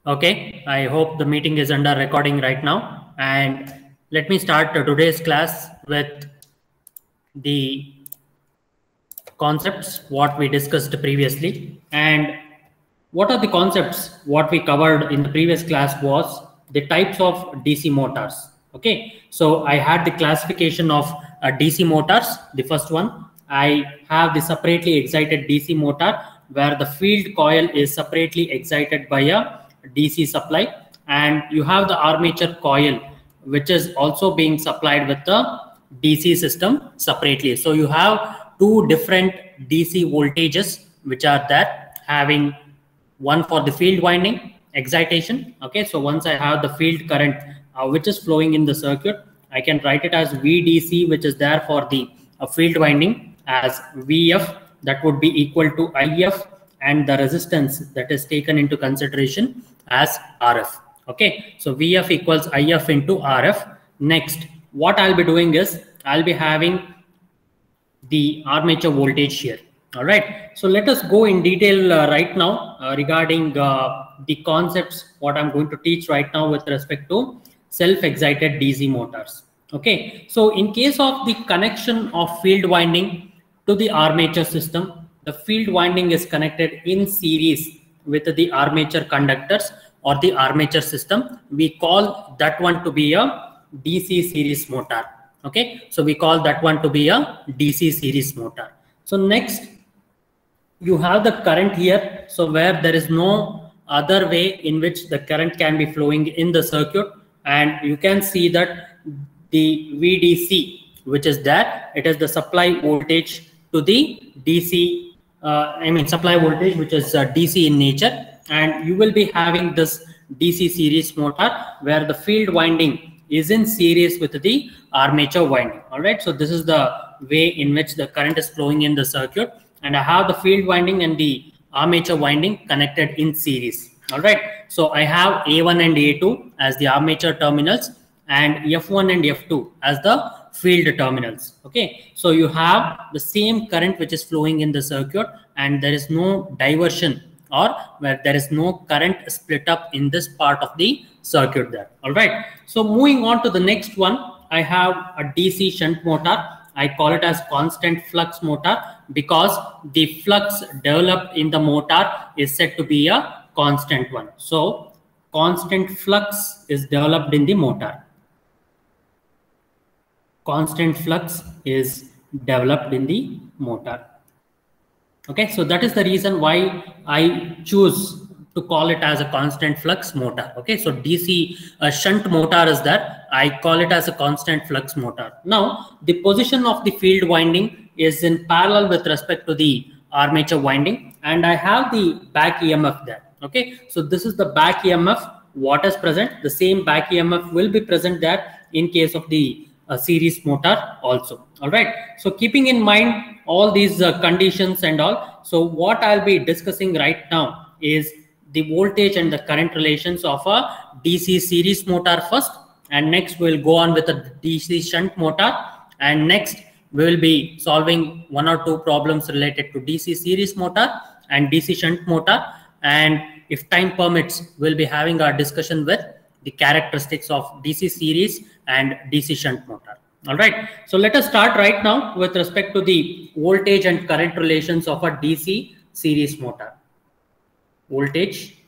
Okay, I hope the meeting is under recording right now. And let me start today's class with the concepts, what we discussed previously. And what are the concepts? What we covered in the previous class was the types of DC motors. Okay, so I had the classification of DC motors. The first one, I have the separately excited DC motor where the field coil is separately excited by a DC supply, and you have the armature coil which is also being supplied with the DC system separately. So you have two different DC voltages which are there, having one for the field winding excitation. Okay, so once I have the field current which is flowing in the circuit, I can write it as VDC, which is there for the field winding, as VF, that would be equal to IF, and the resistance that is taken into consideration as RF. Okay, so VF equals IF into RF. Next, what I'll be doing is I'll be having the armature voltage here. All right, so let us go in detail right now regarding the concepts what I'm going to teach right now with respect to self-excited DC motors. Okay, so in case of the connection of field winding to the armature system, the field winding is connected in series with the armature conductors or the armature system. We call that one to be a DC series motor. Okay, so we call that one to be a DC series motor. So next, you have the current here, so where there is no other way in which the current can be flowing in the circuit, and you can see that the VDC which is there, it is the supply voltage to the DC supply voltage which is DC in nature, and you will be having this DC series motor where the field winding is in series with the armature winding. All right, so this is the way in which the current is flowing in the circuit, and I have the field winding and the armature winding connected in series. All right, so I have A1 and A2 as the armature terminals and F1 and F2 as the field terminals. Okay, so you have the same current which is flowing in the circuit, and there is no diversion or where there is no current split up in this part of the circuit there. All right, so moving on to the next one, I have a DC shunt motor. I call it as constant flux motor because the flux developed in the motor is said to be a constant one. So constant flux is developed in the motor. Constant flux is developed in the motor. Okay, so that is the reason why I choose to call it as a constant flux motor. Okay, so DC shunt motor is that I call it as a constant flux motor. Now the position of the field winding is in parallel with respect to the armature winding, and I have the back EMF there. Okay, so this is the back EMF what is present. The same back EMF will be present there in case of the series motor also. All right, so keeping in mind all these conditions and all, so what I'll be discussing right now is the voltage and the current relations of a DC series motor first, and next we'll go on with a DC shunt motor, and next we will be solving one or two problems related to DC series motor and DC shunt motor, and if time permits we'll be having our discussion with the characteristics of DC series and DC shunt motor. All right, so let us start right now with respect to the voltage and current relations of a DC series motor. Voltage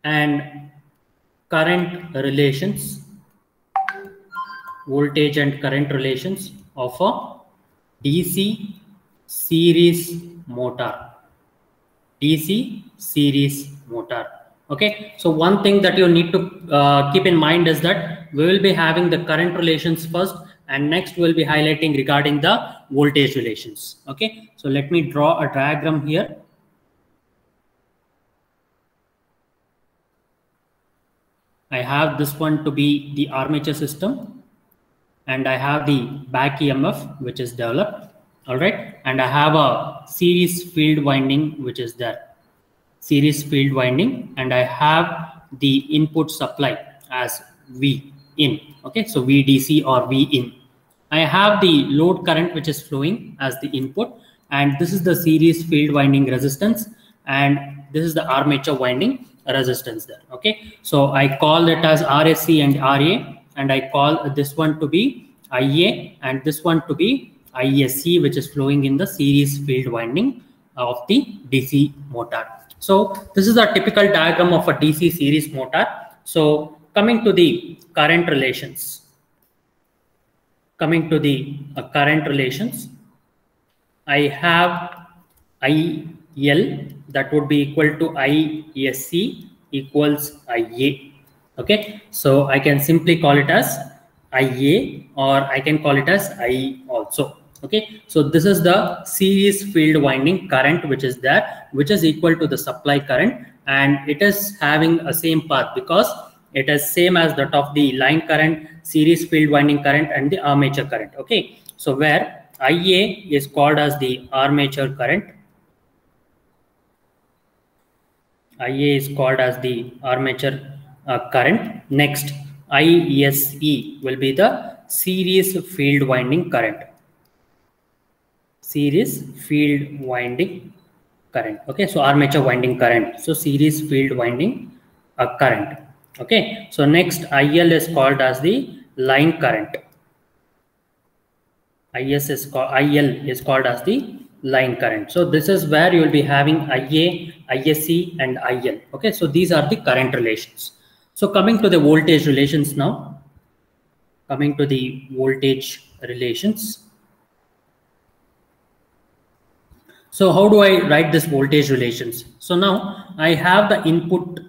and current relations, voltage and current relations of a DC series motor. DC series motor. Okay, so one thing that you need to keep in mind is that we will be having the current relations first, and next we'll be highlighting regarding the voltage relations. Okay, so let me draw a diagram here. I have this one to be the armature system, and I have the back EMF which is developed. All right, and I have a series field winding which is there. Series field winding, and I have the input supply as V in. Okay, so VDC or V in. I have the load current which is flowing as the input, and this is the series field winding resistance, and this is the armature winding, resistance there. Okay, so I call it as RSC and RA, and I call this one to be IA and this one to be ISC, which is flowing in the series field winding of the DC motor. So this is a typical diagram of a DC series motor. So coming to the current relations, I have IL that would be equal to ISC equals IA. Okay, so I can simply call it as IA, or I can call it as I also. Okay, so this is the series field winding current which is there, which is equal to the supply current, and it is having a same path because it is same as that of the line current, series field winding current, and the armature current. Okay, so where IA is called as the armature current, IA is called as the armature current. Next, ISE will be the series field winding current. Series field winding current. Okay, so armature winding current. So series field winding current. Okay, so next IL is called as the line current. IL is called as the line current. So this is where you will be having IA, ISC, and IL. Okay, so these are the current relations. So coming to the voltage relations now. Coming to the voltage relations. So how do I write this voltage relations? So now I have the input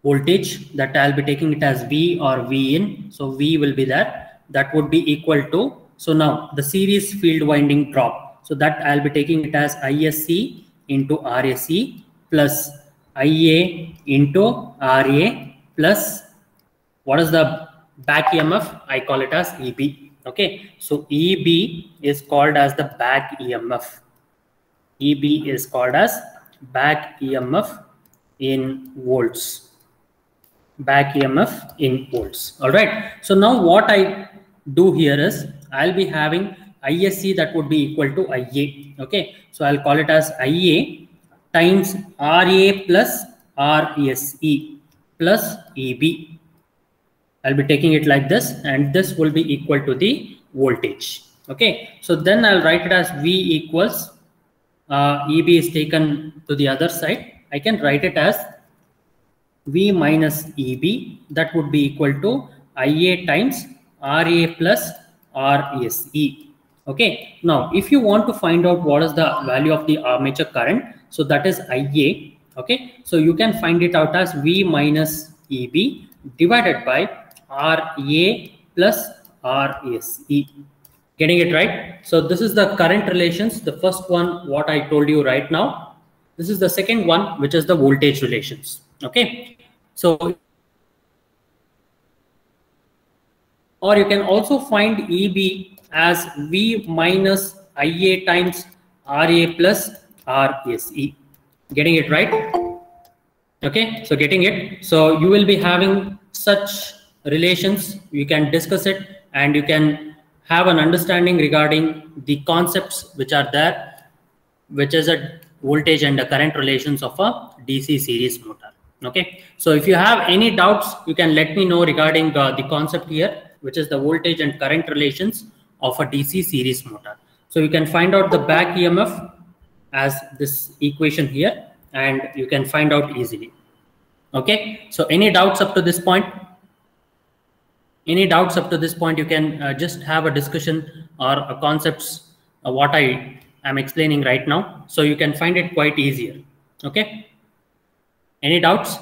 voltage that I'll be taking it as V or V in. So V will be there. That would be equal to, so now the series field winding drop. So that I'll be taking it as ISC into RAC plus IA into RA plus what is the back EMF? I call it as EB. Okay, so EB is called as the back EMF. EB is called as back EMF in volts. Back EMF in volts. All right. So now what I do here is I'll be having ISC that would be equal to IA. Okay. So I'll call it as IA times RA plus RSE plus EB. I'll be taking it like this, and this will be equal to the voltage. Okay. So then I'll write it as V equals EB is taken to the other side. I can write it as V minus EB, that would be equal to IA times RA plus RSE. Okay, now if you want to find out what is the value of the armature current, so that is IA. Okay, so you can find it out as V minus EB divided by RA plus RSE. Getting it right? So this is the current relations. The first one, what I told you right now. This is the second one, which is the voltage relations. Okay, so or you can also find EB as V minus IA times RA plus RSE. Getting it right? Okay, so getting it. So you will be having such relations. You can discuss it and you can have an understanding regarding the concepts which are there, which is a voltage and the current relations of a DC series motor. Okay, so if you have any doubts, you can let me know regarding the concept here, which is the voltage and current relations of a DC series motor. So you can find out the back EMF as this equation here, and you can find out easily. Okay, so any doubts up to this point? Any doubts up to this point, you can just have a discussion or a concepts what I am explaining right now. So you can find it quite easier. Okay. Any doubts?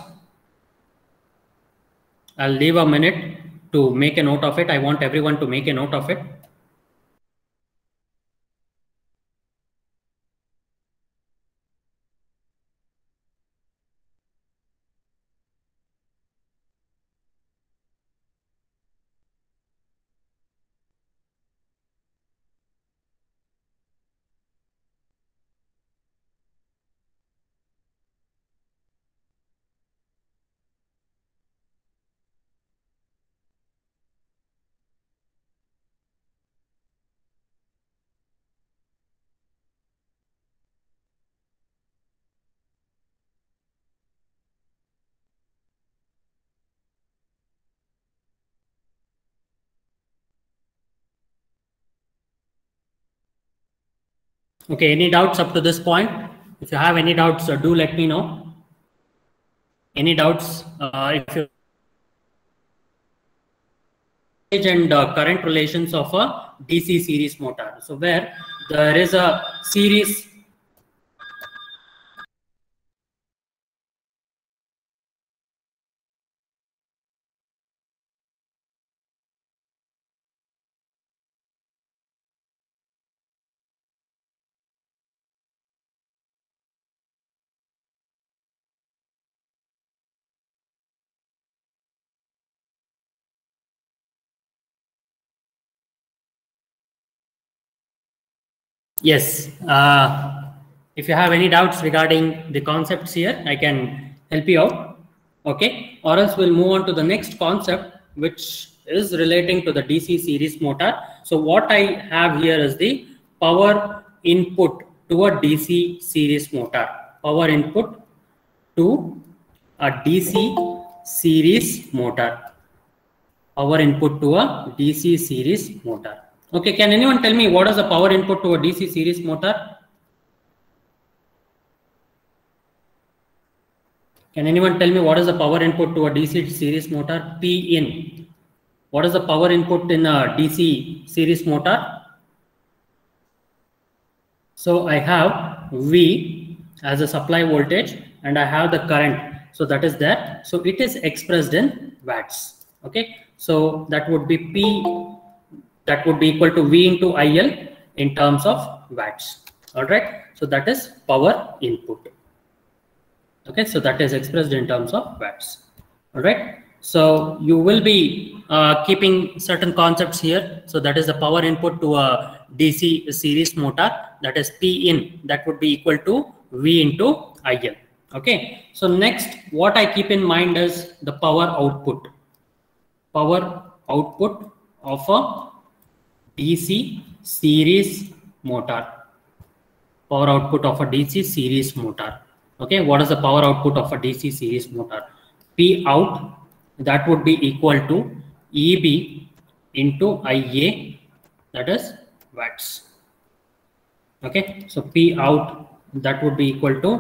I'll leave a minute to make a note of it. I want everyone to make a note of it. Okay, any doubts up to this point? If you have any doubts, do let me know. Any doubts? If you and current relations of a DC series motor. So where there is a series. Yes. If you have any doubts regarding the concepts here, I can help you out. Okay. Or else we'll move on to the next concept, which is relating to the DC series motor. So what I have here is the power input to a DC series motor. Power input to a DC series motor. Power input to a DC series motor. Okay, can anyone tell me what is the power input to a DC series motor? Can anyone tell me what is the power input to a DC series motor? P in. What is the power input in a DC series motor? So I have V as a supply voltage and I have the current. So that is that. So it is expressed in watts. Okay. So that would be P, that would be equal to V into IL in terms of watts. All right. So that is power input. Okay. So that is expressed in terms of watts. All right. So you will be keeping certain concepts here. So that is the power input to a DC series motor, that is P in, that would be equal to V into IL. Okay. So next, what I keep in mind is the power output. Power output of a DC series motor. Power output of a DC series motor. Okay. What is the power output of a DC series motor? P out, that would be equal to EB into IA, that is watts. Okay, so P out, that would be equal to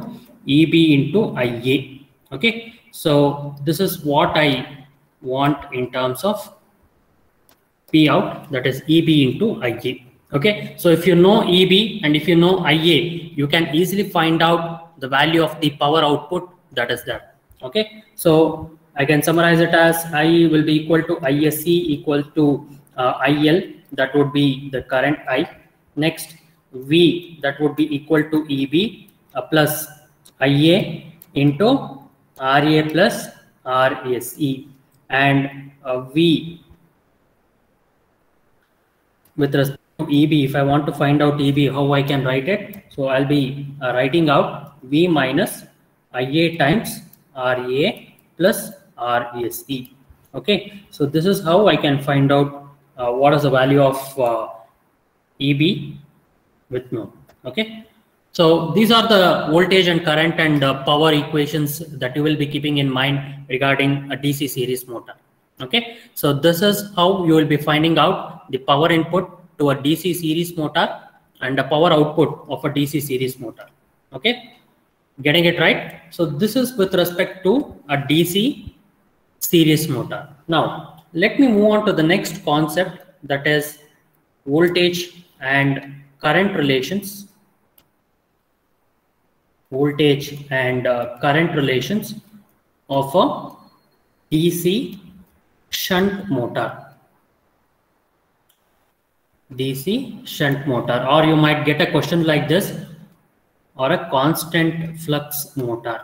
EB into IA. Okay, so this is what I want in terms of P out, that is EB into IA. Okay, so if you know EB and if you know IA, you can easily find out the value of the power output that is there. Okay, so I can summarize it as I will be equal to ISC equal to IL, that would be the current I. Next, V, that would be equal to EB plus IA into RA plus RSE, and V with respect to EB. If I want to find out EB, how I can write it? So I'll be writing out V minus IA times RA plus RSE. Okay, so this is how I can find out what is the value of EB with no. Okay, so these are the voltage and current and power equations that you will be keeping in mind regarding a DC series motor. Okay, so this is how you will be finding out the power input to a DC series motor and the power output of a DC series motor. Okay, getting it right? So this is with respect to a DC series motor. Now, let me move on to the next concept, that is voltage and current relations. Voltage and current relations of a DC shunt motor. DC shunt motor, or you might get a question like this, or a constant flux motor.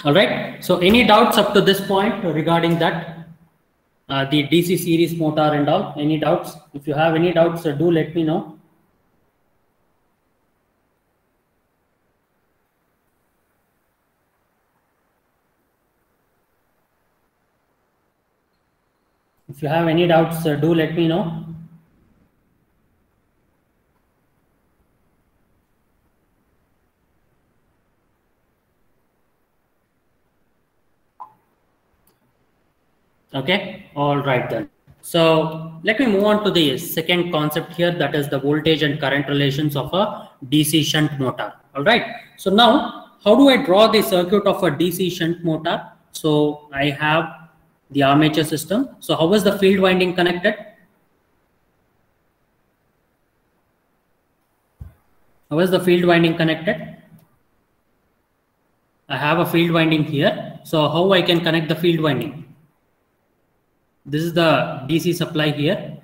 All right. So any doubts up to this point regarding that, the DC series motor and all? Any doubts? If you have any doubts, do let me know. If you have any doubts, do let me know. Okay. All right then. So let me move on to the second concept here, that is the voltage and current relations of a DC shunt motor. All right. So now, how do I draw the circuit of a DC shunt motor? So I have the armature system. So how is the field winding connected? How is the field winding connected? I have a field winding here. So how I can connect the field winding? This is the DC supply here.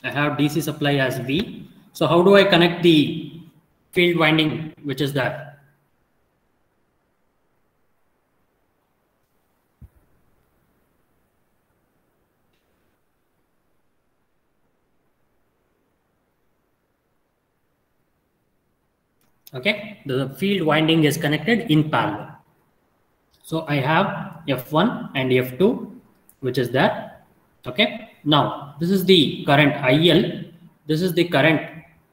I have DC supply as V. So how do I connect the field winding, which is that? Okay, the field winding is connected in parallel. So I have F1 and F2, which is that. Okay, now this is the current IL, this is the current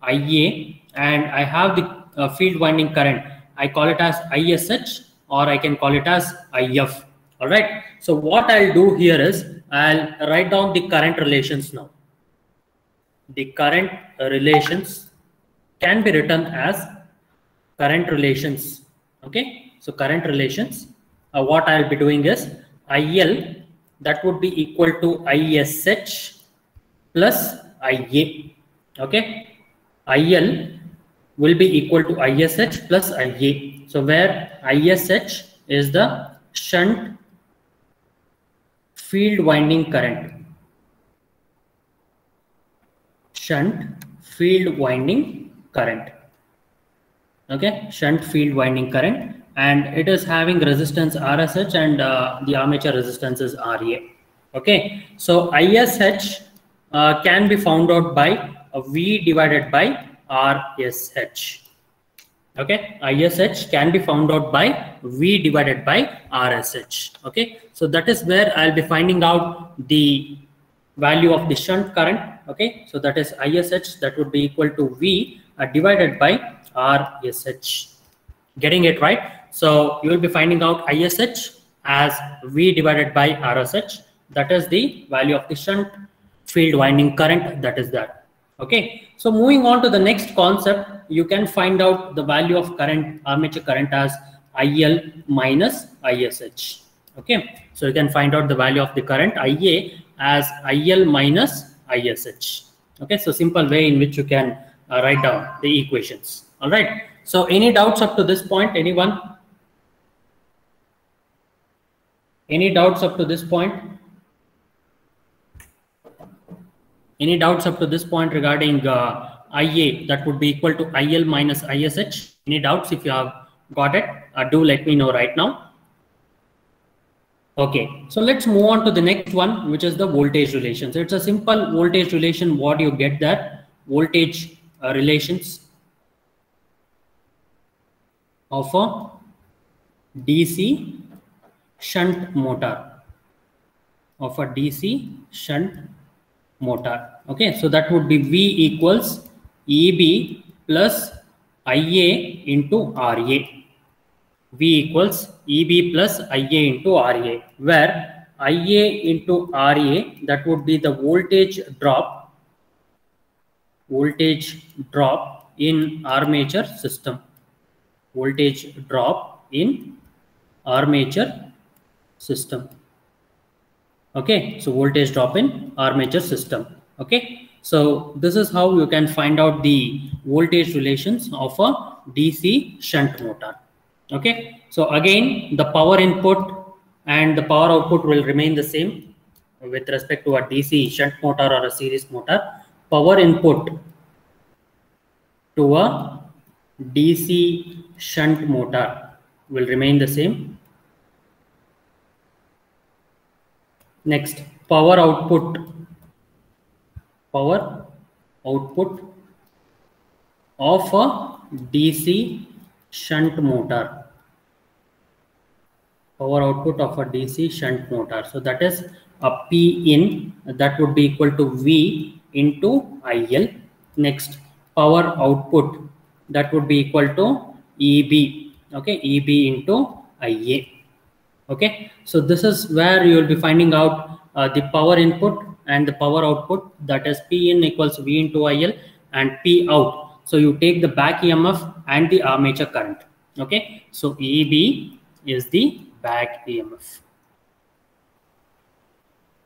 IA, and I have the field winding current. I call it as ISH, or I can call it as IF. All right. So what I'll do here is I'll write down the current relations now. The current relations can be written as current relations. Okay, so current relations, what I'll be doing is IL, that would be equal to ISH plus IA. Okay, IL will be equal to ISH plus IA. So where ISH is the shunt field winding current, shunt field winding current. Okay, shunt field winding current, and it is having resistance RSH and the armature resistance is RA. Okay, so ISH can be found out by V divided by RSH. Okay, ISH can be found out by V divided by RSH. Okay, so that is where I'll be finding out the value of the shunt current. Okay, so that is ISH, that would be equal to V divided by RSH. Getting it right? So you will be finding out ISH as V divided by RSH. That is the value of the shunt field winding current. That is that. Okay. So moving on to the next concept, you can find out the value of current, armature current, as IL minus ISH. Okay. So you can find out the value of the current IA as IL minus ISH. Okay. So simple way in which you can write down the equations. All right. So any doubts up to this point? Anyone? Any doubts up to this point? Any doubts up to this point regarding IA that would be equal to IL minus ISH? Any doubts? If you have got it, do let me know right now. Okay, so let's move on to the next one, which is the voltage relations. It's a simple voltage relation. What you get that? Voltage relations of a DC shunt motor, of a DC shunt motor. Okay, so that would be V equals EB plus IA into RA. V equals EB plus IA into RA, where IA into RA, that would be the voltage drop in armature system. Voltage drop in armature system. Okay, so voltage drop in armature system. Okay, so this is how you can find out the voltage relations of a DC shunt motor. Okay, so again, the power input and the power output will remain the same with respect to a DC shunt motor or a series motor. Power input to a DC shunt motor will remain the same. Next, power output of a DC shunt motor. Power output of a DC shunt motor. So that is a P in, that would be equal to V into IL. Next, power output, that would be equal to EB. Okay, EB into IA. Okay, so this is where you will be finding out the power input and the power output, that is P in equals V into IL and P out. So you take the back EMF and the armature current. Okay, so EB is the back EMF.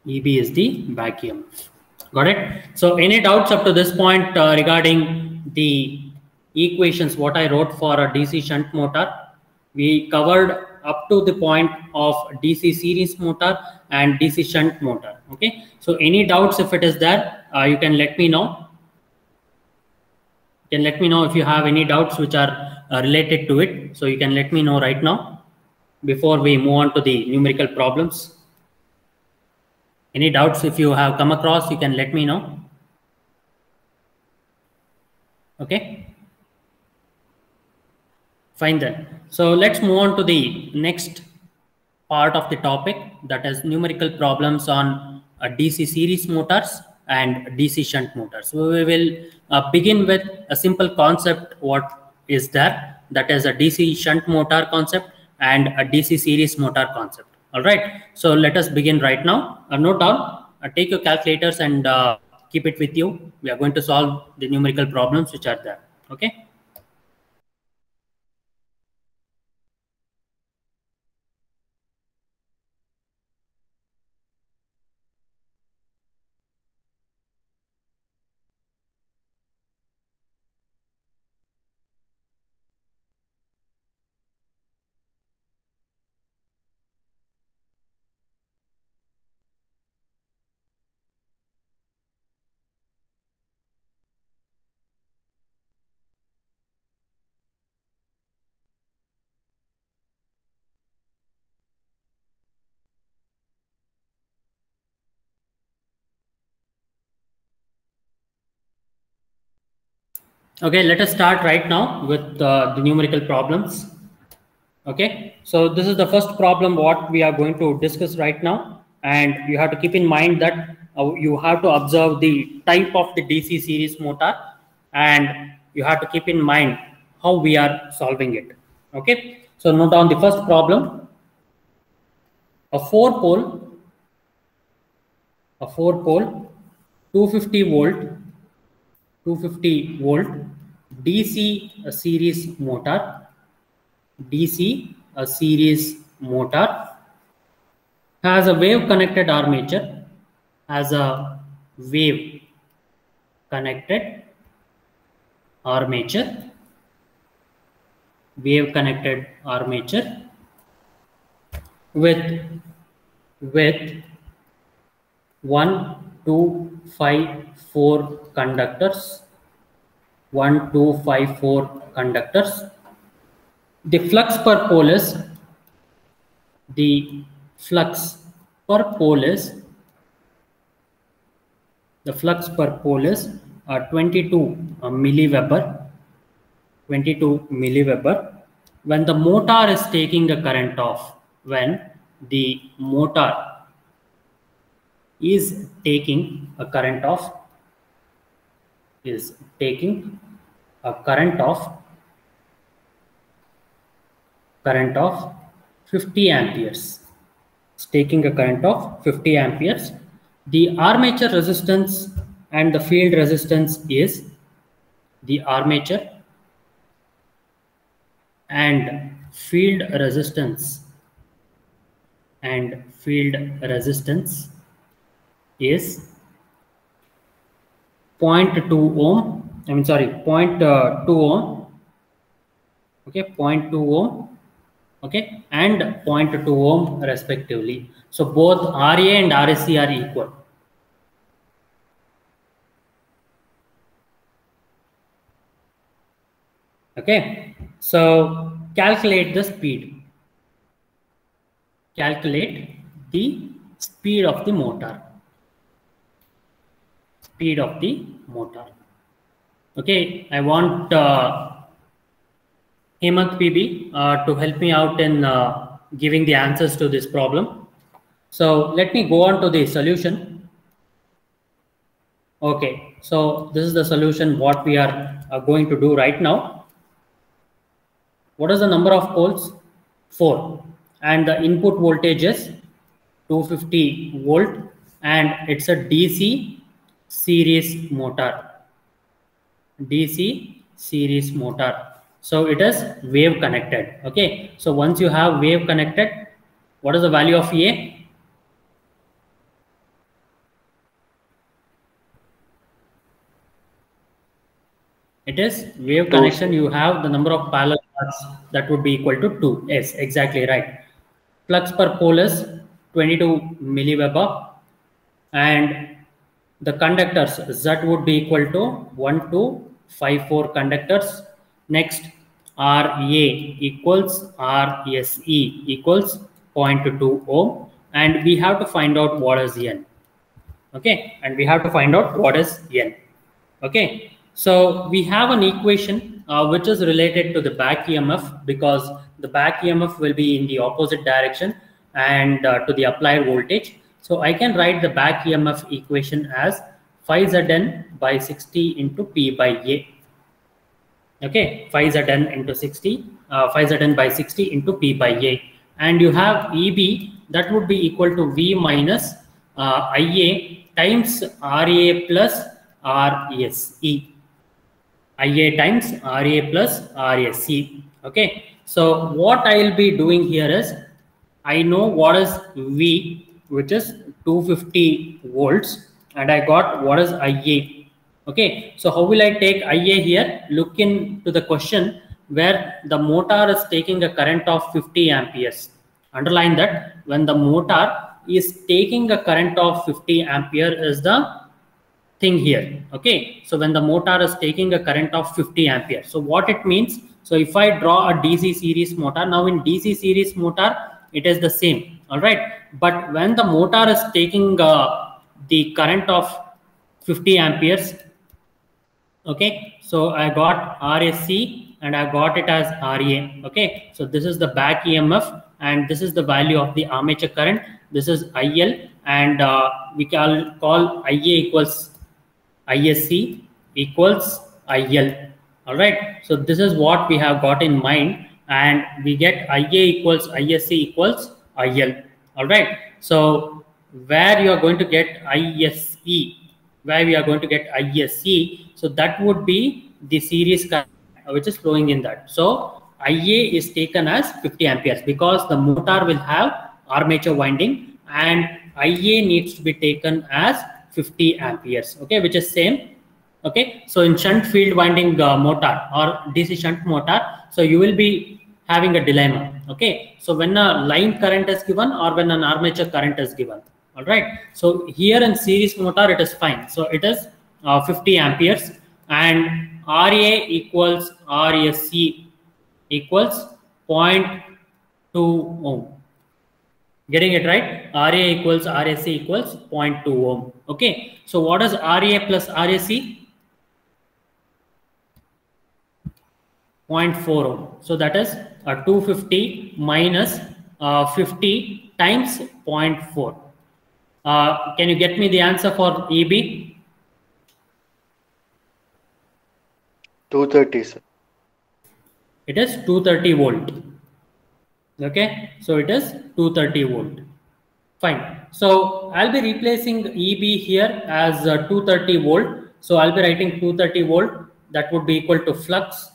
EB is the back EMF. Got it? So any doubts up to this point regarding the equations what I wrote for a DC shunt motor? We covered up to the point of DC series motor and DC shunt motor. Okay. So any doubts if it is there, you can let me know. You can let me know if you have any doubts which are related to it. So you can let me know right now before we move on to the numerical problems. Any doubts if you have come across, you can let me know. Okay. Fine then. So let's move on to the next part of the topic, that is numerical problems on DC series motors and DC shunt motors. So we will begin with a simple concept what is there, that is a DC shunt motor concept and a DC series motor concept. All right. So let us begin right now. Note down, take your calculators and keep it with you. We are going to solve the numerical problems which are there. Okay. Okay, let us start right now with the numerical problems. Okay, so this is the first problem what we are going to discuss right now, and you have to keep in mind that you have to observe the type of the DC series motor, and you have to keep in mind how we are solving it. Okay, so note down the first problem. A four pole 250 volt DC series motor has a wave connected armature, with 1254 conductors. The flux per pole is 22 milliweber. When the motor is taking a current of, is taking a current of 50 amperes. It's taking a current of 50 amperes. The armature resistance and the field resistance is the armature and field resistance is 0.2 ohm. 0.2 ohm. Okay, 0.2 ohm. Okay, and 0.2 ohm respectively. So both RA and RSC are equal. Okay, so calculate the speed. Calculate the speed of the motor. Okay, I want Hemant PB to help me out in giving the answers to this problem. So let me go on to the solution. Okay, so this is the solution what we are going to do right now. What is the number of poles? 4. and the input voltage is 250 volt, and it's a DC series motor. DC series motor. So it is wave connected. Okay. So once you have wave connected, what is the value of A? It is wave connection. You have the number of parallel paths that would be equal to 2. Yes, exactly right. Flux per pole is 22 milliweber, and the conductors Z would be equal to 1254 conductors. Next, RA equals RSE equals 0.2 ohm, and we have to find out what is N. Okay, and we have to find out what is N. Okay, so we have an equation which is related to the back EMF, because the back EMF will be in the opposite direction and to the applied voltage. So I can write the back EMF equation as phi Zn by 60 into P by A. Okay, phi Zn into 60, phi Zn by 60 into P by A. And you have EB, that would be equal to V minus IA times RA plus RSE. IA times RA plus RSE. Okay, so what I will be doing here is, I know what is V, which is 250 volts, and I got what is IA. Okay, so how will I take IA here? Look into the question where the motor is taking a current of 50 amperes. Underline that when the motor is taking a current of 50 ampere is the thing here. Okay, so when the motor is taking a current of 50 ampere, so what it means, so if I draw a DC series motor, now in DC series motor it is the same, all right, but when the motor is taking the current of 50 amperes, okay, so I got RSC and I got it as RA. Okay, so this is the back EMF and this is the value of the armature current. This is IL, and we can call IA equals ISC equals IL. All right, so this is what we have got in mind, and we get IA equals ISC equals IL. All right, so where you are going to get ISE, where we are going to get ISC, so that would be the series current which is flowing in that. So IA is taken as 50 amperes because the motor will have armature winding, and IA needs to be taken as 50 amperes. Okay, which is same. Okay, so in shunt field winding motor or DC shunt motor, so you will be having a dilemma. Okay, so when a line current is given or when an armature current is given. All right, so here in series motor it is fine, so it is 50 amperes, and RA equals RSC equals 0.2 ohm. Getting it right? RA equals RSC equals 0.2 ohm. Okay, so what is RA plus RSC? 0.4 ohm. So that is 250 minus 50 times 0.4. Can you get me the answer for EB? 230, sir. It is 230 volt. Okay, so it is 230 volt. Fine. So I'll be replacing EB here as 230 volt. So I'll be writing 230 volt. That would be equal to flux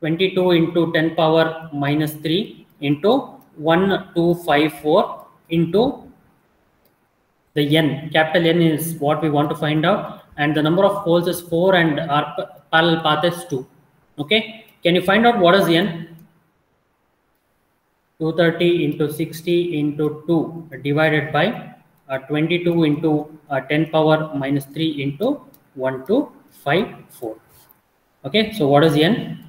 22 into 10 power minus 3 into 1254 into the N. Capital N is what we want to find out, and the number of poles is 4 and our parallel path is 2. Okay, can you find out what is N? 230 into 60 into 2 divided by 22 into 10 power minus 3 into 1254. Okay, so what is N?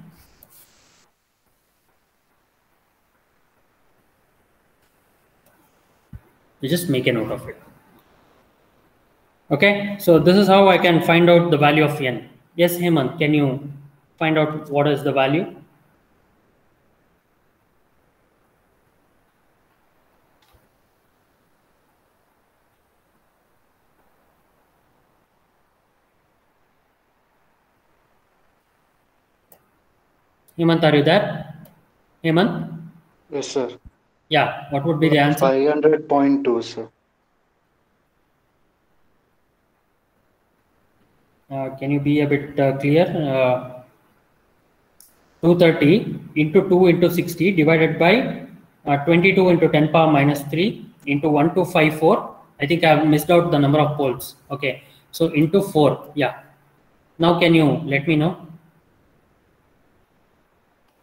You just make a note of it. Okay, so this is how I can find out the value of N. Yes, Hemant, can you find out what is the value? Hemant, are you there? Hemant? Yes, sir. Yeah, what would be the answer? 500.2, sir. Can you be a bit clear? 230 into 2 into 60 divided by 22 into 10 power minus 3 into 1254. I think I have missed out the number of poles. Okay, so into 4. Yeah. Now can you let me know?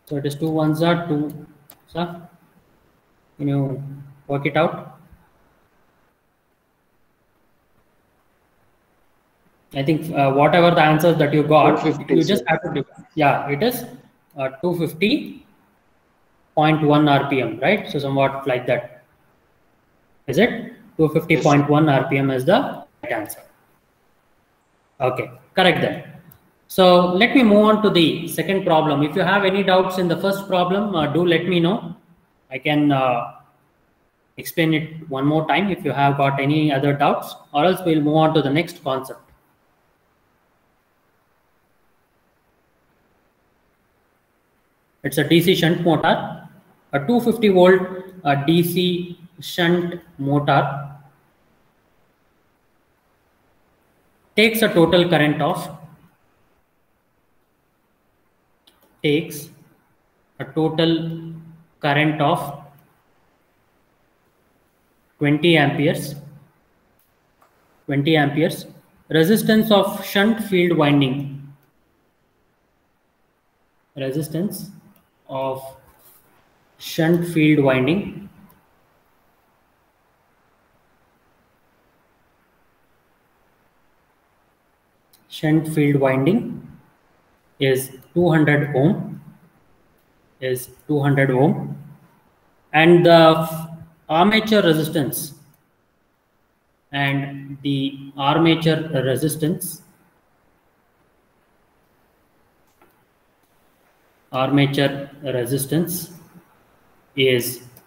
So it is 2 ones are 2. Sir, can you work it out? I think whatever the answers that you got, 250, you sir. just have to do. Yeah, it is 250.1 RPM, right? So somewhat like that. Is it? 250.1 RPM is the right answer. Okay, correct then. So let me move on to the second problem. If you have any doubts in the first problem, do let me know. I can explain it one more time if you have got any other doubts, or else we'll move on to the next concept. It's a DC shunt motor, a 250 volt DC shunt motor takes a total current of 20 amperes, resistance of shunt field winding, resistance of shunt field winding is 200 ohm, and the armature resistance is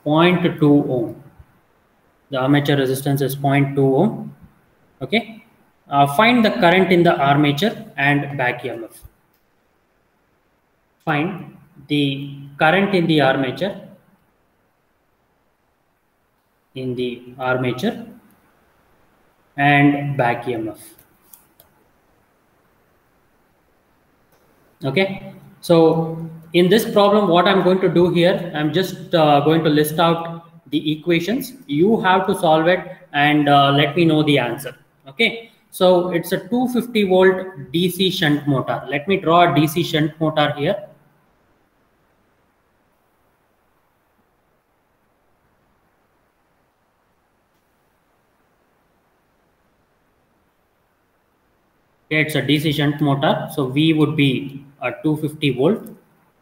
0.2 ohm. The armature resistance is 0.2 ohm. Okay. Find the current in the armature and back EMF. Find the current in the armature and back EMF. Okay. So in this problem, what I'm going to do here, I'm just going to list out the equations. You have to solve it and let me know the answer. Okay. So it's a 250 volt DC shunt motor. Let me draw a DC shunt motor here. Okay, it's a DC shunt motor. So V would be a 250 volt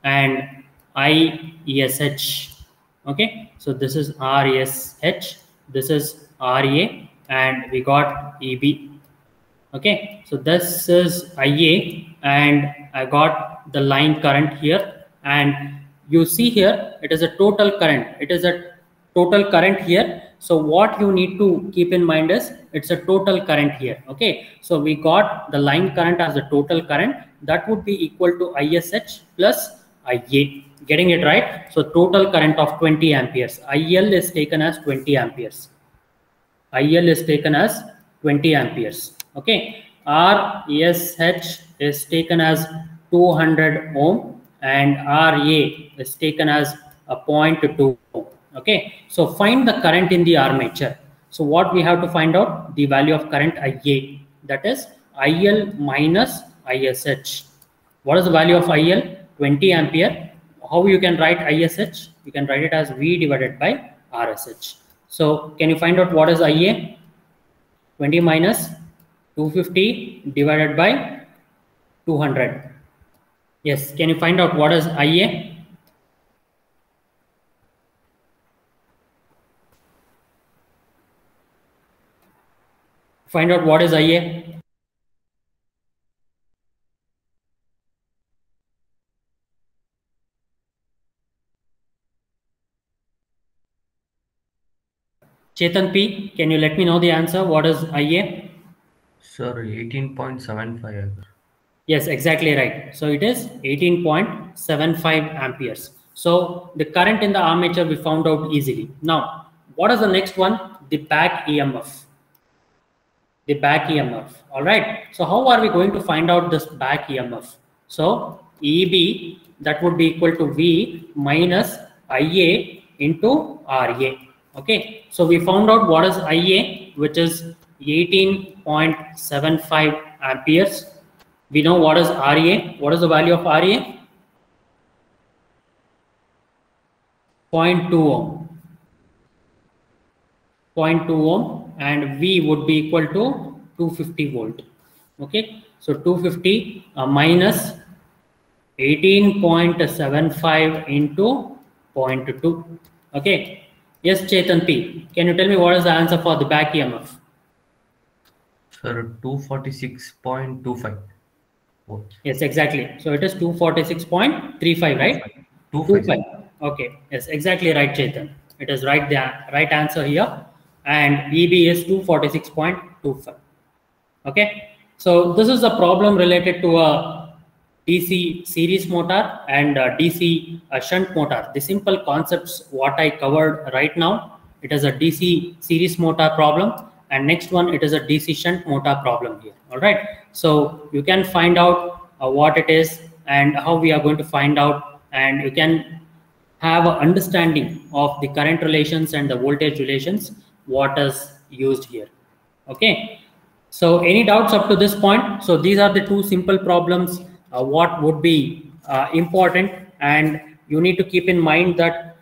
and ISH. Okay, so this is RSH, this is RA, and we got EB. Okay, so this is IA, and I got the line current here, and you see here it is a total current. It is a total current here. So what you need to keep in mind is it's a total current here. Okay, so we got the line current as the total current, that would be equal to ISH plus IA. Getting it right? So total current of 20 amperes. IL is taken as 20 amperes. IL is taken as 20 amperes. Okay. RSH is taken as 200 ohm and RA is taken as a 0.2 ohm. Okay. So find the current in the armature. So what we have to find out? The value of current IA. That is IL minus ISH. What is the value of IL? 20 ampere. How you can write ISH? You can write it as V divided by RSH. So can you find out what is IA? 20 minus 250 divided by 200. Yes, can you find out what is IA? Find out what is IA. Chetan P, can you let me know the answer? What is IA? Sir, 18.75. Yes, exactly right. So it is 18.75 amperes. So the current in the armature we found out easily. Now, what is the next one? The back EMF. The back EMF. All right. So how are we going to find out this back EMF? So EB, that would be equal to V minus IA into RA. Okay. So we found out what is IA, which is 18.75 amperes. We know what is RA. What is the value of RA? 0.2 ohm. 0.2 ohm, and V would be equal to 250 volt. Okay. So 250 minus 18.75 into 0.2. Okay. Yes, Chetan P. Can you tell me what is the answer for the back EMF? Sir, 246.25. Yes, exactly. So it is 246.35, right? 25. Okay. Yes, exactly right, Chetan. It is right, the right answer here. And EB is 246.25. Okay. So this is a problem related to a DC series motor and DC shunt motor. The simple concepts what I covered right now, it is a DC series motor problem, and next one it is a DC shunt motor problem here. All right. So you can find out what it is and how we are going to find out, and you can have an understanding of the current relations and the voltage relations what is used here. Okay. So any doubts up to this point? So these are the two simple problems what would be important, and you need to keep in mind that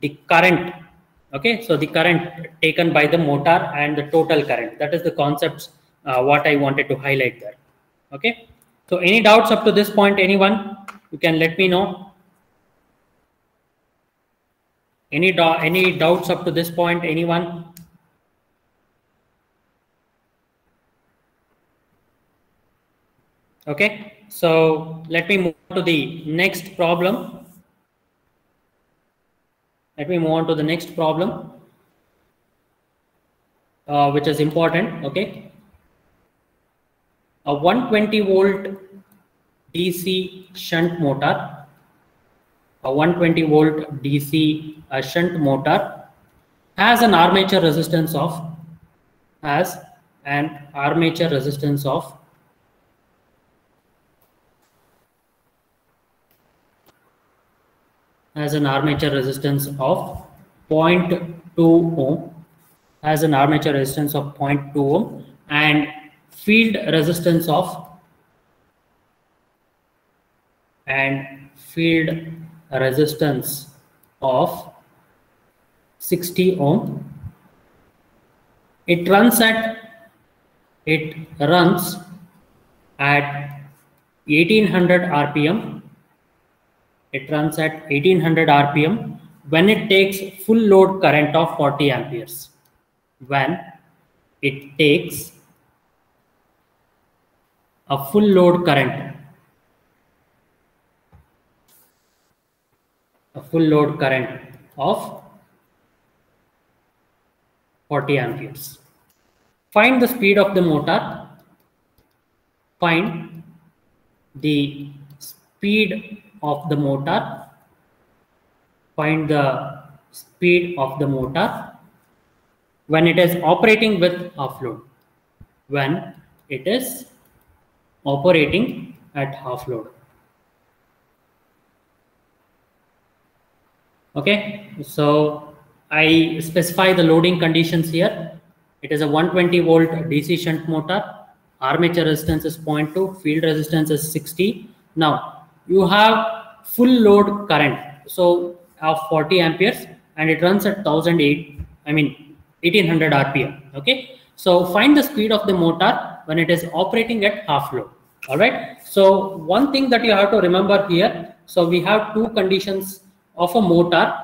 the current, okay, so the current taken by the motor and the total current, that is the concepts what I wanted to highlight there. Okay. So any doubts up to this point, anyone? You can let me know. Any doubts up to this point, anyone? Okay, so let me move on to the next problem. Let me move on to the next problem, which is important. Okay, a 120 volt DC shunt motor, a 120 volt DC shunt motor has an armature resistance of 0.2 ohm, has an armature resistance of 0.2 ohm, and field resistance of 60 ohm. It runs at 1800 RPM. It runs at 1800 RPM when it takes full load current of 40 amperes. When it takes a full load current, of 40 amperes. Find the speed of the motor. Find the speed of the motor. Find the speed of the motor when it is operating with half load. When it is operating at half load. Okay, so I specify the loading conditions here. It is a 120 volt DC shunt motor. Armature resistance is 0.2, field resistance is 60. Now you have full load current, so of 40 amperes, and it runs at 1800 RPM. Okay, so find the speed of the motor when it is operating at half load. All right. So one thing that you have to remember here. So we have two conditions of a motor.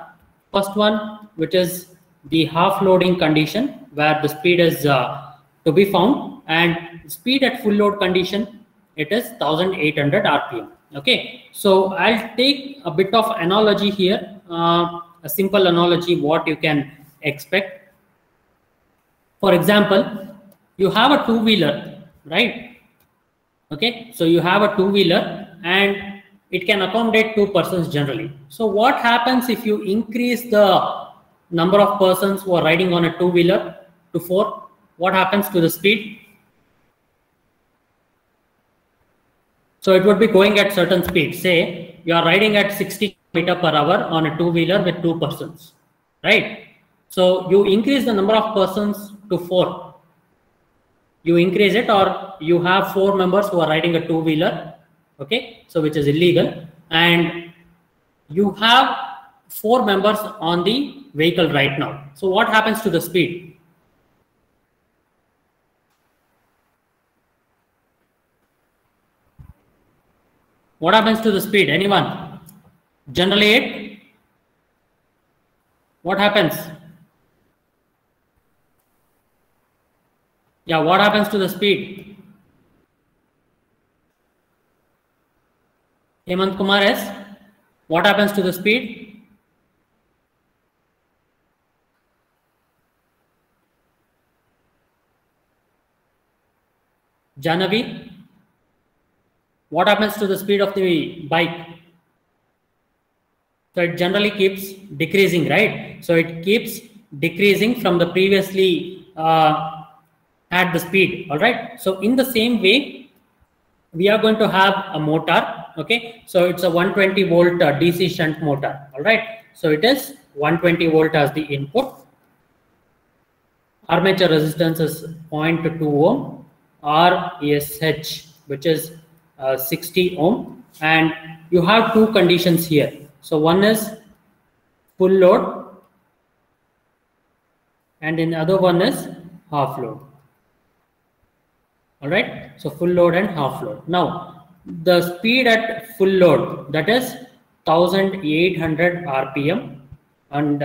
First one, which is the half loading condition, where the speed is to be found, and speed at full load condition, it is 1800 RPM. Okay, so I'll take a bit of analogy here, a simple analogy what you can expect. For example, you have a two-wheeler, right? Okay, so you have a two-wheeler, and it can accommodate 2 persons generally. So what happens if you increase the number of persons who are riding on a two-wheeler to 4? What happens to the speed? So it would be going at certain speed. Say you are riding at 60 km/h on a two-wheeler with 2 persons, right? So you increase the number of persons to 4. You increase it, or you have 4 members who are riding a two-wheeler, okay? So which is illegal, and you have 4 members on the vehicle right now. So what happens to the speed? What happens to the speed? Anyone? Generally it? What happens? Yeah, what happens to the speed? Hemant Kumar S. What happens to the speed? Janavi? What happens to the speed of the bike? So it generally keeps decreasing, right? So it keeps decreasing from the previously at the speed. All right. So in the same way, we are going to have a motor. Okay. So it's a 120 volt DC shunt motor. All right. So it is 120 volt as the input. Armature resistance is 0.2 ohm. RSH, which is 60 ohm, and you have 2 conditions here. So one is full load, and in the other one is half load. All right. So full load and half load. Now the speed at full load, that is 1800 RPM, and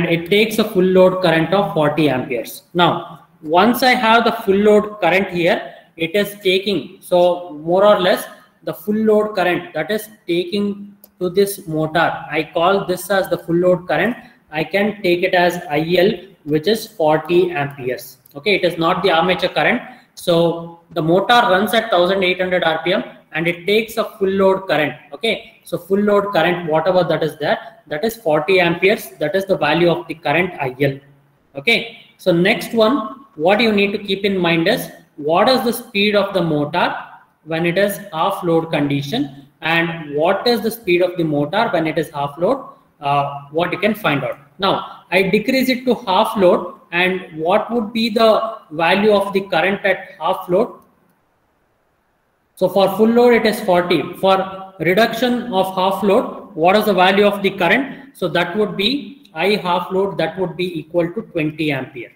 it takes a full load current of 40 amperes. Now once I have the full load current here, it is taking, so more or less the full load current that is taking to this motor, I call this as the full load current. I can take it as IL, which is 40 amperes. Okay, it is not the armature current. So the motor runs at 1800 RPM and it takes a full load current. Okay, so full load current, whatever that is there, that is 40 amperes. That is the value of the current IL. Okay, so next one, what you need to keep in mind is what is the speed of the motor when it is half load condition, and what is the speed of the motor when it is half load, what you can find out. Now I decrease it to half load, and what would be the value of the current at half load? So for full load it is 40. For reduction of half load, what is the value of the current? So that would be I half load, that would be equal to 20 ampere.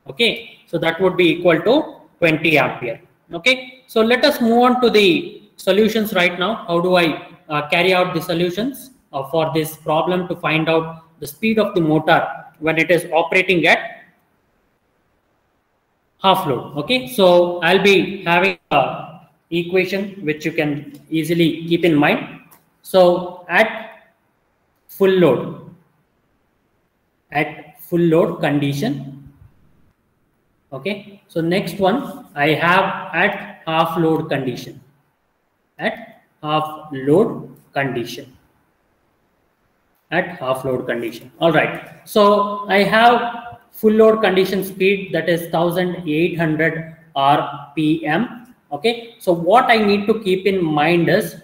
Okay, so that would be equal to 20 ampere. Okay, so let us move on to the solutions right now. How do I carry out the solutions for this problem to find out the speed of the motor when it is operating at half load? Okay, so I'll be having a equation which you can easily keep in mind. So at full load condition, okay, so next one I have at half load condition. At half load condition. At half load condition. All right. So I have full load condition speed, that is 1800 RPM. Okay. So what I need to keep in mind is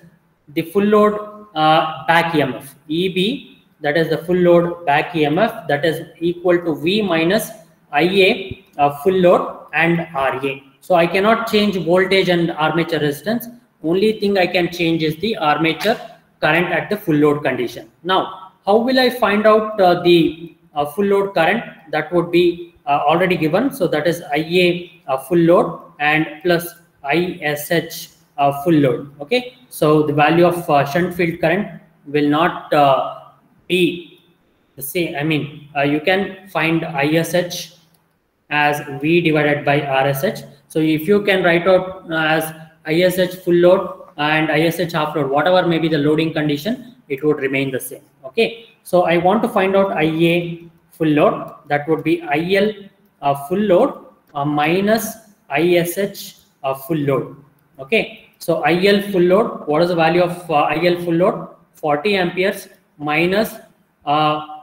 the full load back EMF, EB, that is the full load back EMF, that is equal to V minus IA full load and RA. So I cannot change voltage and armature resistance. Only thing I can change is the armature current at the full load condition. Now, how will I find out the full load current? That would be already given. So that is IA full load and plus ISH full load. Okay. So the value of shunt field current will not be the same. I mean, you can find ISH as V divided by RSH. So if you can write out as ISH full load and ISH half load, whatever may be the loading condition, it would remain the same. Okay. So I want to find out IA full load. That would be IL full load minus ISH full load. Okay. So IL full load, what is the value of IL full load? 40 amperes minus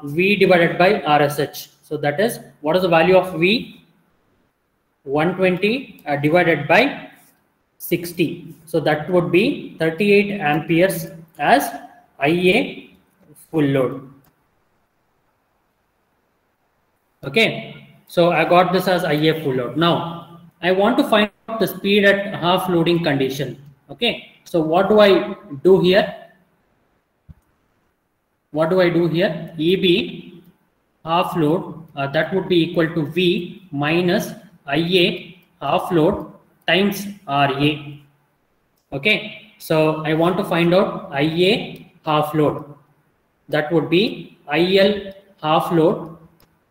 V divided by RSH. So that is, what is the value of V? 120 divided by 60. So that would be 38 amperes as IA full load. Okay, so I got this as IA full load. Now I want to find out the speed at half loading condition. Okay, so what do I do here? What do I do here? EB half load, that would be equal to V minus IA half load times RA. Okay, so I want to find out IA half load. That would be IL half load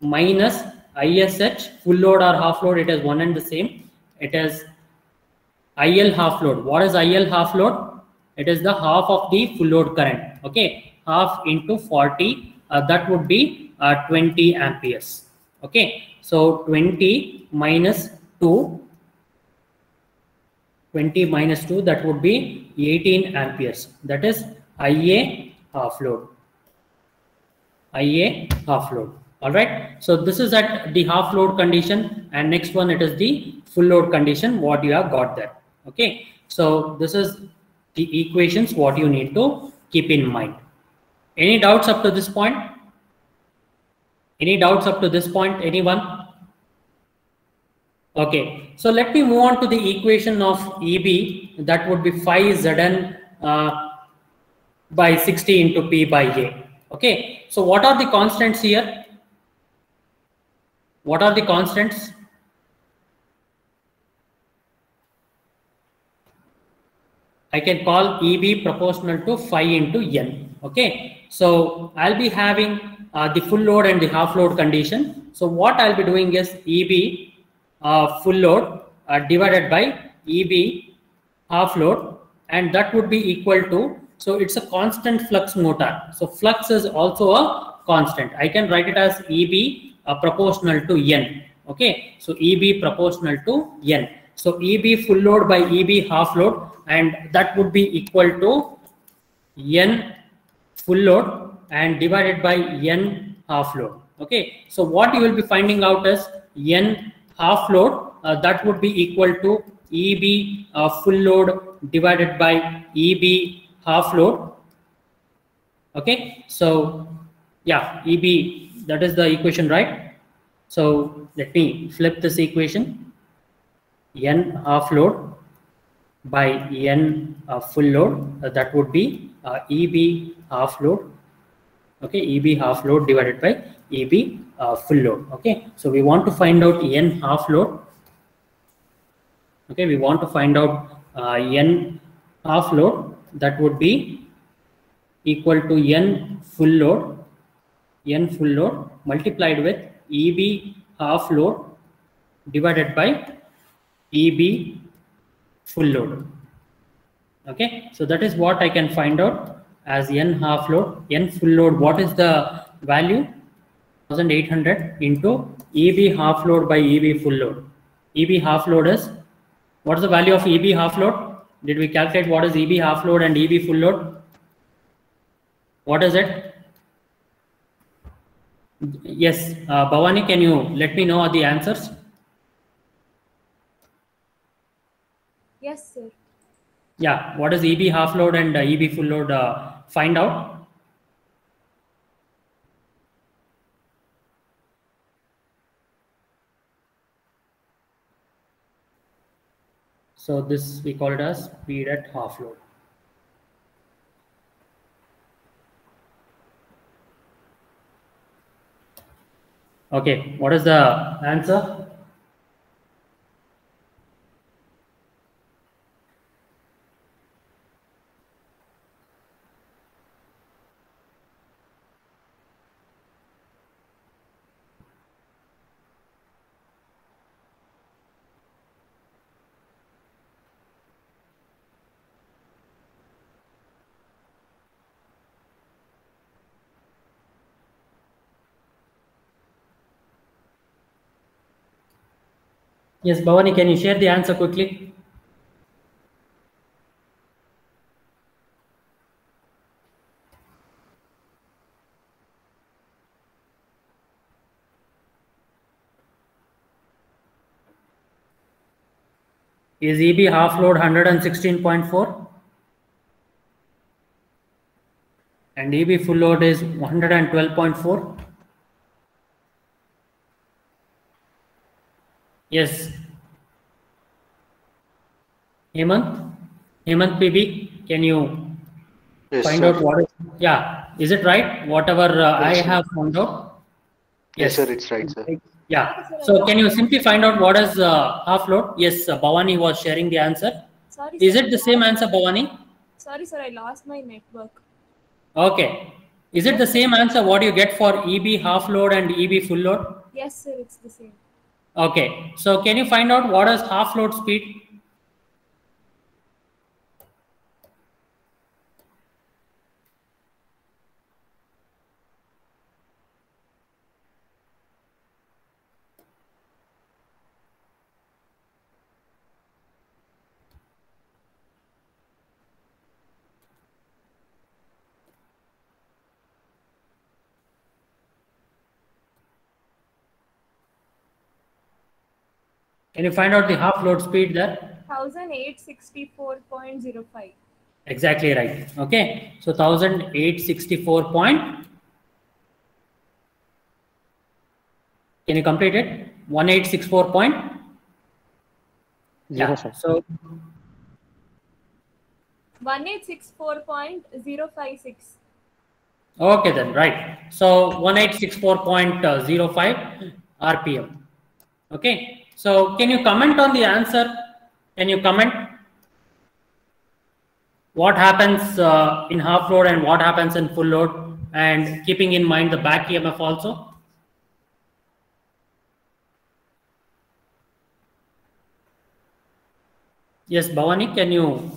minus ISH full load or half load. It is one and the same. It is IL half load. What is IL half load? It is the half of the full load current. Okay, half into 40. That would be 20 amperes. Okay, so 20 minus 2. 20 minus 2, that would be 18 amperes. That is IA half load. IA half load. All right. So this is at the half load condition, and next one, it is the full load condition, what you have got there. Okay. So this is the equations, what you need to keep in mind. Any doubts up to this point? Any doubts up to this point? Anyone? Okay, so let me move on to the equation of EB. That would be phi Zn by 60 into P by A. Okay, so what are the constants here? What are the constants? I can call EB proportional to phi into N. Okay, so I'll be having the full load and the half load condition. So what I'll be doing is EB full load divided by EB half load, and that would be equal to, so it's a constant flux motor. So flux is also a constant. I can write it as EB proportional to N. Okay, so EB proportional to N. So EB full load by EB half load, and that would be equal to N full load and divided by N half load. Okay, so what you will be finding out is N half load, that would be equal to EB full load divided by EB half load. Okay, so yeah, EB, that is the equation, right? So let me flip this equation. N half load by N full load, that would be EB half load. Okay, EB half load divided by EB full load. Okay, so we want to find out N half load. Okay, we want to find out N half load, that would be equal to N full load multiplied with EB half load divided by EB full load. Okay, so that is what I can find out as N half load. N full load, what is the value? 1800 into EB half load by EB full load. EB half load is, what is the value of EB half load? Did we calculate what is EB half load and EB full load? What is it? Yes, Bhavani, can you let me know the answers? Yes, sir. Yeah, what is EB half load and EB full load? Find out. So this we call it as speed at half load. Okay, what is the answer? Yes, Bhavani, can you share the answer quickly? Is EB half load 116.4? And EB full load is 112.4? Yes. Hemant PB, can you find out what is, yeah, is it right? Whatever I have found out? Yes, sir, it's right, sir. Yeah. So can you simply find out what is half load? Yes, Bhavani was sharing the answer. Sorry, Is sir. it the same answer, Bhavani? Sorry, sir. I lost my network. Okay. Is it the same answer what you get for EB half load and EB full load? Yes, sir. It's the same. Okay. So can you find out what is half load speed? Can you find out the half load speed there? 1864.05. Exactly right. Okay. So 1864 point. Can you complete it? 1864 point. Yeah. So 1864.056. okay then, right. So 1864.05 RPM. Okay. So can you comment on the answer? Can you comment what happens in half load and what happens in full load, and keeping in mind the back EMF also? Yes, Bhavani, can you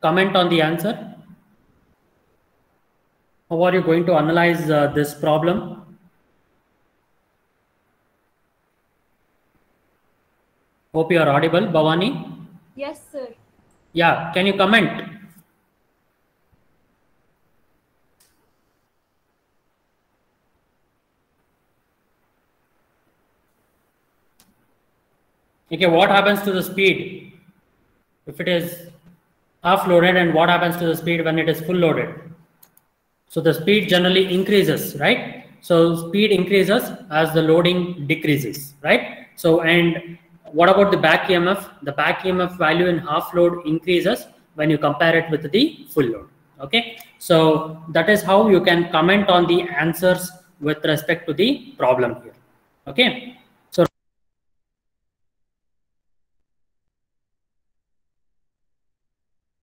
comment on the answer? How are you going to analyze this problem? Hope you are audible, Bhavani. Yes, sir. Yeah, can you comment? Okay, what happens to the speed if it is half loaded, and what happens to the speed when it is full loaded? So the speed generally increases, right? So speed increases as the loading decreases, right? So, and what about the back EMF? The back EMF value in half load increases when you compare it with the full load. Okay, so that is how you can comment on the answers with respect to the problem here. Okay.